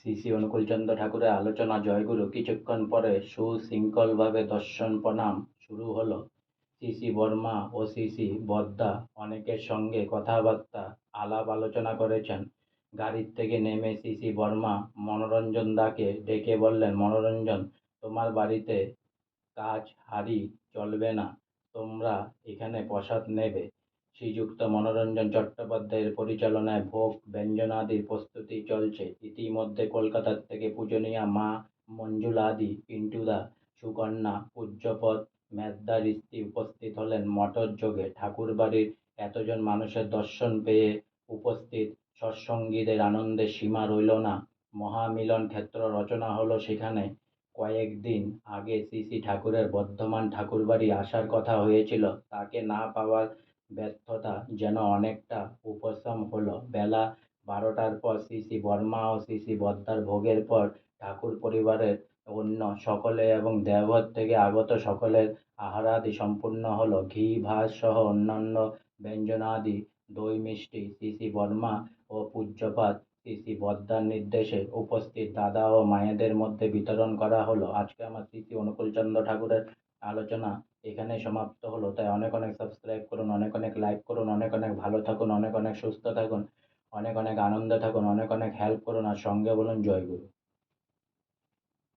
শ্রী শ্রী অনুকূলচন্দ্র ঠাকুরের আলোচনা জয়গুরু। কিছুক্ষণ পরে সুশৃঙ্খলভাবে দর্শন প্রণাম শুরু হলো। শ্রী শ্রী বর্মা ও শ্রী শ্রী বদ্দা অনেকের সঙ্গে কথাবার্তা আলাপ আলোচনা করেছেন। গাড়ির থেকে নেমে শ্রী শ্রী বর্মা মনোরঞ্জন দাকে ডেকে বললেন, মনোরঞ্জন, তোমার বাড়িতে কাজ হাঁড়ি চলবে না, তোমরা এখানে প্রসাদ নেবে। শ্রীযুক্ত মনোরঞ্জন চট্টোপাধ্যায়ের পরিচালনায় ভোগ ব্যঞ্জনাদির প্রস্তুতি চলছে। ইতিমধ্যে কলকাতা থেকে পূজনীয়া মা মঞ্জুলাদি, পিন্টুদা, সুকন্যা, পূজ্যপদ মেজদার স্ত্রী উপস্থিত হলেন মঠর যোগে। ঠাকুরবাড়ির এতজন মানুষের দর্শন পেয়ে উপস্থিত সৎসঙ্গীদের আনন্দের সীমা রইল না। মহামিলন ক্ষেত্র রচনা হলো সেখানে। কয়েকদিন আগে শ্রী শ্রী ঠাকুরের বর্ধমান ঠাকুরবাড়ি আসার কথা হয়েছিল, তাকে না পাওয়ার ব্যর্থতা যেন অনেকটা উপশম হলো। বেলা 12টার পর শ্রী শ্রী বর্মা ও শ্রী শ্রী বদ্দার ভোগের পর ঠাকুর পরিবারের অন্য সকলে এবং দেওঘর থেকে আগত সকলের আহারাদি সম্পূর্ণ হলো। ঘি ভাত সহ অন্যান্য ব্যঞ্জনাদি, দই মিষ্টি শ্রী শ্রী বর্মা ও পূজ্যপাদ শ্রী শ্রী বদ্দার নির্দেশে উপস্থিত দাদা ও মায়েদের মধ্যে বিতরণ করা হলো। আজকে আমার শ্রী শ্রী অনুকূলচন্দ্র ঠাকুরের আলোচনা এখানেই সমাপ্ত হলো। তাই অনেক অনেক সাবস্ক্রাইব করুন, অনেক অনেক লাইক করুন, অনেক অনেক ভালো থাকুন, অনেক অনেক সুস্থ থাকুন, অনেক অনেক আনন্দে থাকুন, অনেক অনেক হেল্প করুন, আর সঙ্গে বলুন জয় গুরু।